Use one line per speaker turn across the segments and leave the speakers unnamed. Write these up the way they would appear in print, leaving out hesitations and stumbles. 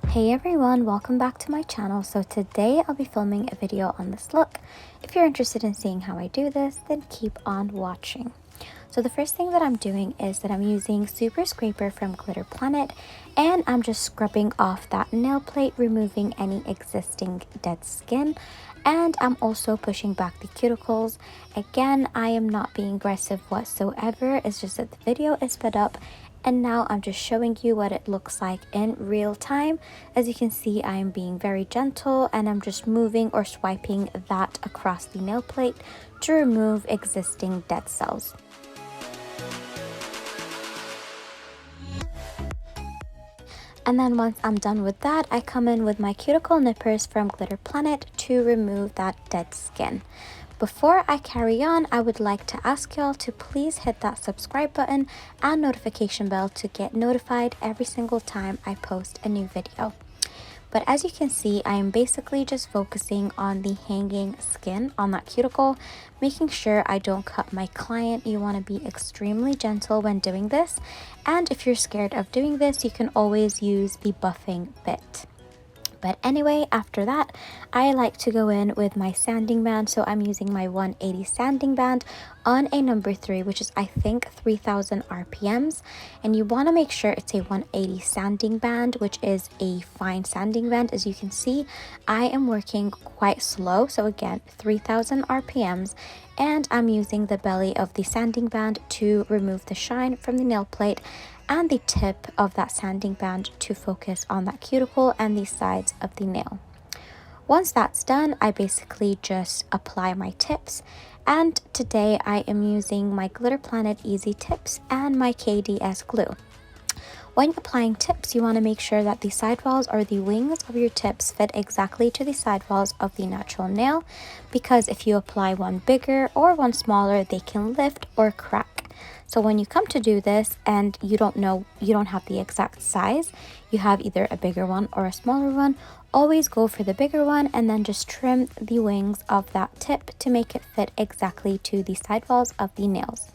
Hey everyone, welcome back to my channel. So today I'll be filming a video on this look. If you're interested in seeing how I do this, then keep on watching. So the first thing that I'm doing is that I'm using Super Scraper from Glitter Planet, and I'm just scrubbing off that nail plate, removing any existing dead skin. And I'm also pushing back the cuticles. Again, I am not being aggressive whatsoever. It's just that the video is sped up. And now I'm just showing you what it looks like in real time. As you can see, I am being very gentle and I'm just moving or swiping that across the nail plate to remove existing dead cells. And then once I'm done with that, I come in with my cuticle nippers from Glitter Planet to remove that dead skin. Before I carry on, I would like to ask y'all to please hit that subscribe button and notification bell to get notified every single time I post a new video. But as you can see, I am basically just focusing on the hanging skin on that cuticle, making sure I don't cut my client. You want to be extremely gentle when doing this. And if you're scared of doing this, you can always use the buffing bit. But anyway, after that, I like to go in with my sanding band. So I'm using my 180 sanding band on a number 3, which is I think 3000 RPMs. And you want to make sure it's a 180 sanding band, which is a fine sanding band. As you can see, I am working quite slow. So again, 3000 RPMs. And I'm using the belly of the sanding band to remove the shine from the nail plate, and the tip of that sanding band to focus on that cuticle and the sides of the nail. Once that's done, I basically just apply my tips, and today I am using my Glitter Planet Easy Tips and my KDS glue. When applying tips, you want to make sure that the sidewalls or the wings of your tips fit exactly to the sidewalls of the natural nail, because if you apply one bigger or one smaller, they can lift or crack. So when you come to do this and you don't have the exact size, you have either a bigger one or a smaller one, always go for the bigger one and then just trim the wings of that tip to make it fit exactly to the sidewalls of the nails.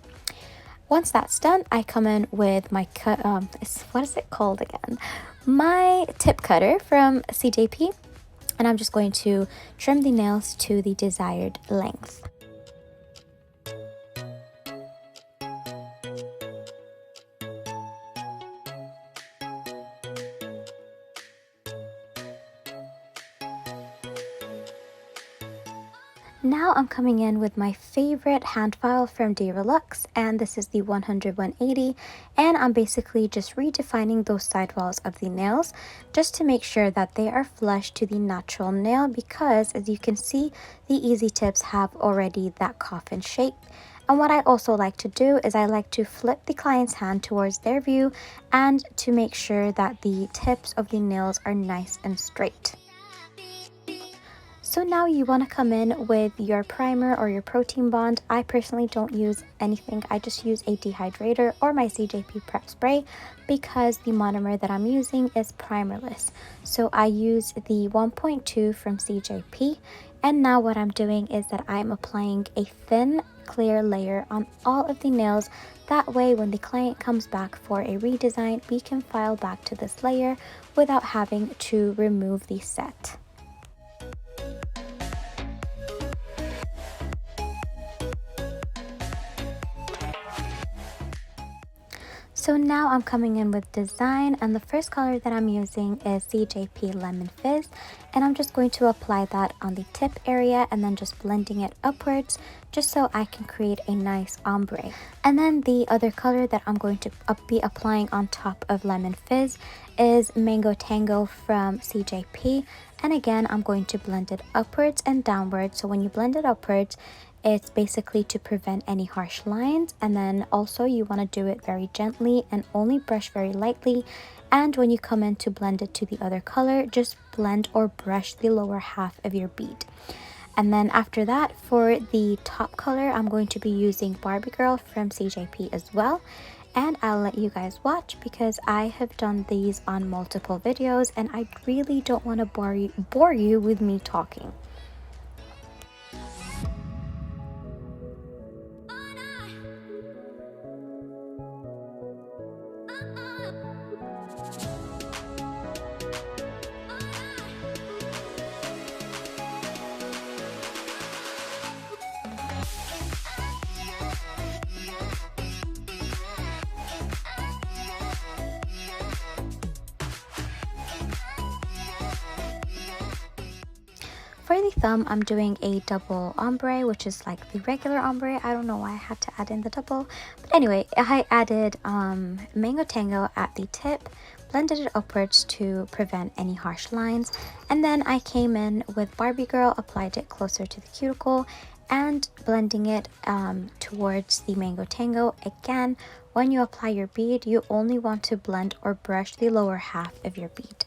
Once that's done, I come in with my what is it called again? My tip cutter from CJP, and I'm just going to trim the nails to the desired length. Now I'm coming in with my favorite hand file from Dyra Luxe, and this is the 100-180, and I'm basically just redefining those sidewalls of the nails just to make sure that they are flush to the natural nail, because as you can see, the easy tips have already that coffin shape. And what I also like to do is I like to flip the client's hand towards their view and to make sure that the tips of the nails are nice and straight. So now you want to come in with your primer or your protein bond. I personally don't use anything. I just use a dehydrator or my CJP prep spray because the monomer that I'm using is primerless. So I use the 1.2 from CJP. And now what I'm doing is that I'm applying a thin clear layer on all of the nails. That way when the client comes back for a redesign, we can file back to this layer without having to remove the set. So now I'm coming in with design, and the first color that I'm using is CJP Lemon Fizz, and I'm just going to apply that on the tip area and then just blending it upwards just so I can create a nice ombre. And then the other color that I'm going to be applying on top of Lemon Fizz is Mango Tango from CJP, and again I'm going to blend it upwards and downwards. So when you blend it upwards, it's basically to prevent any harsh lines, and then also you want to do it very gently and only brush very lightly. And when you come in to blend it to the other color, just blend or brush the lower half of your bead. And then after that, for the top color, I'm going to be using Barbie Girl from CJP as well. And I'll let you guys watch because I have done these on multiple videos and I really don't want to bore you with me talking. For the thumb, I'm doing a double ombre, which is like the regular ombre. I don't know why I had to add in the double. But anyway, I added Mango Tango at the tip, blended it upwards to prevent any harsh lines. And then I came in with Barbie Girl, applied it closer to the cuticle, and blending it towards the Mango Tango. Again, when you apply your bead, you only want to blend or brush the lower half of your bead.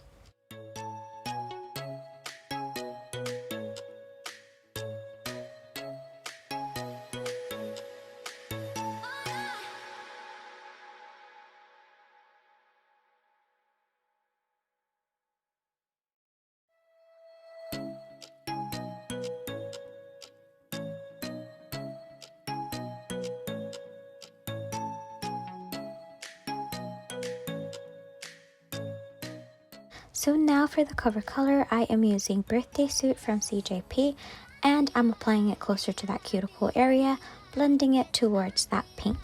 So now for the cover color, I am using Birthday Suit from CJP, and I'm applying it closer to that cuticle area, blending it towards that pink.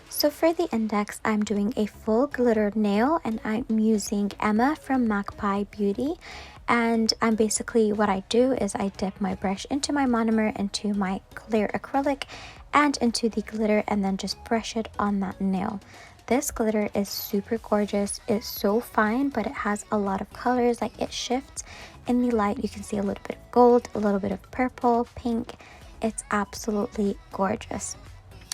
So for the index, I'm doing a full glitter nail, and I'm using Emma from Magpie Beauty. And I'm basically, what I do is I dip my brush into my monomer, into my clear acrylic, and into the glitter, and then just brush it on that nail. This glitter is super gorgeous. It's so fine, but it has a lot of colors. Like, it shifts in the light. You can see a little bit of gold, a little bit of purple, pink. It's absolutely gorgeous.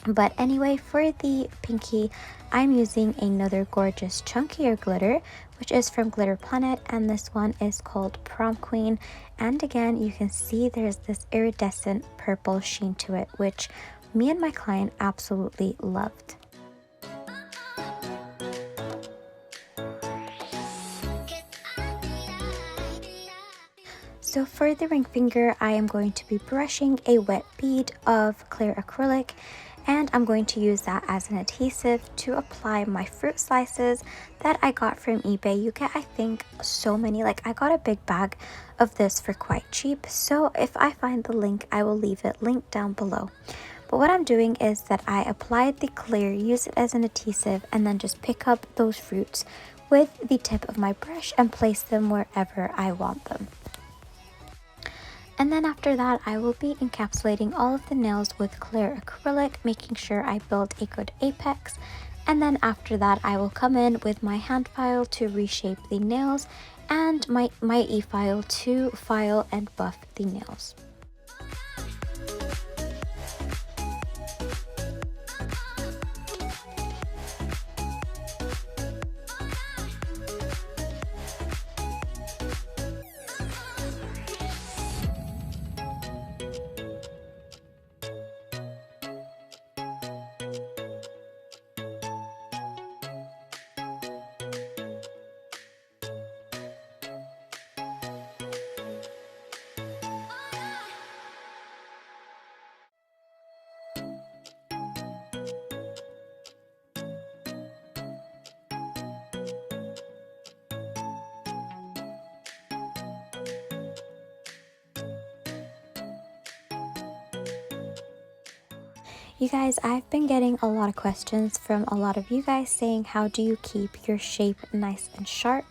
But anyway, for the pinky, I'm using another gorgeous chunkier glitter, which is from Glitter Planet, and this one is called Prom Queen. And again, you can see there's this iridescent purple sheen to it, which me and my client absolutely loved. So for the ring finger, I am going to be brushing a wet bead of clear acrylic, and I'm going to use that as an adhesive to apply my fruit slices that I got from eBay. You get, I think, so many. Like, I got a big bag of this for quite cheap, so if I find the link, I will leave it linked down below. But what I'm doing is that I applied the clear, use it as an adhesive, and then just pick up those fruits with the tip of my brush and place them wherever I want them. And then after that, I will be encapsulating all of the nails with clear acrylic, making sure I build a good apex. And then after that, I will come in with my hand file to reshape the nails, and my e-file to file and buff the nails. You guys, I've been getting a lot of questions from a lot of you guys saying, how do you keep your shape nice and sharp?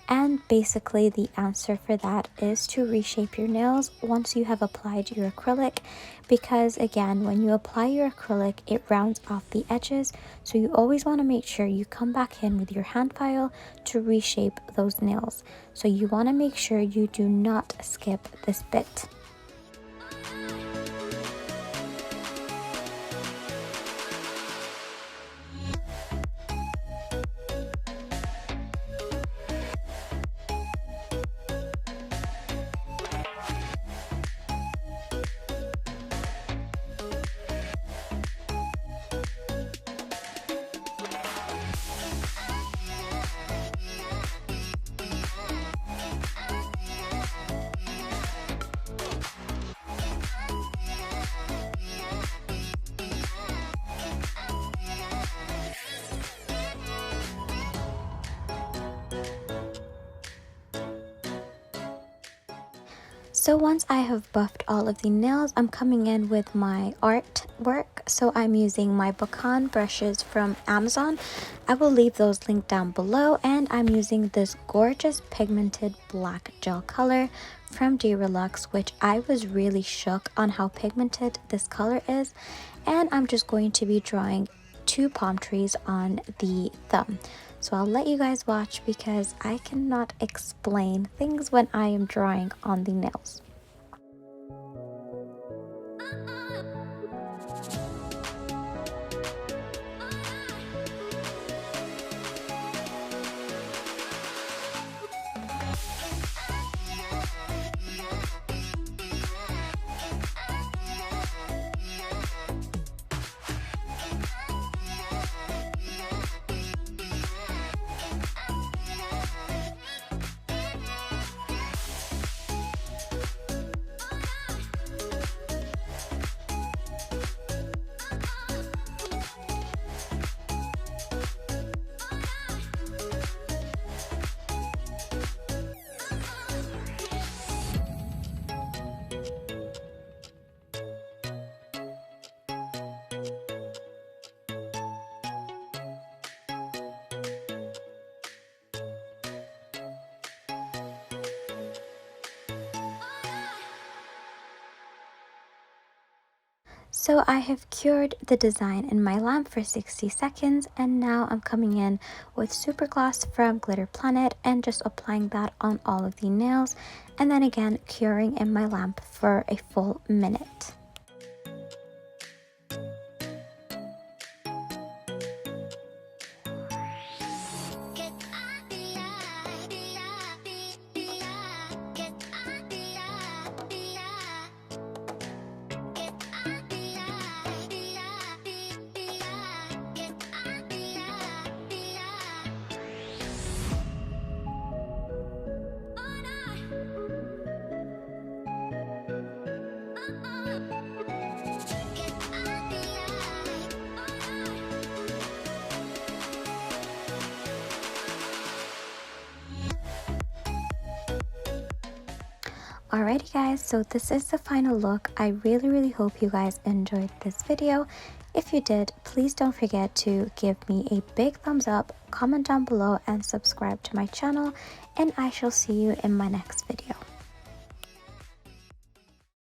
And basically the answer for that is to reshape your nails once you have applied your acrylic, because again, when you apply your acrylic, it rounds off the edges. So you always want to make sure you come back in with your hand file to reshape those nails. So you want to make sure you do not skip this bit. So once I have buffed all of the nails, I'm coming in with my artwork. So I'm using my Bqan brushes from Amazon. I will leave those linked down below, and I'm using this gorgeous pigmented black gel color from Dyra Luxe, which I was really shook on how pigmented this color is. And I'm just going to be drawing 2 palm trees on the thumb. So I'll let you guys watch because I cannot explain things when I am drawing on the nails. So I have cured the design in my lamp for 60 seconds, and now I'm coming in with super gloss from Glitter Planet and just applying that on all of the nails, and then again curing in my lamp for a full minute. Alrighty guys, so this is the final look. I really hope you guys enjoyed this video. If you did, please don't forget to give me a big thumbs up, comment down below, and subscribe to my channel, and I shall see you in my next video.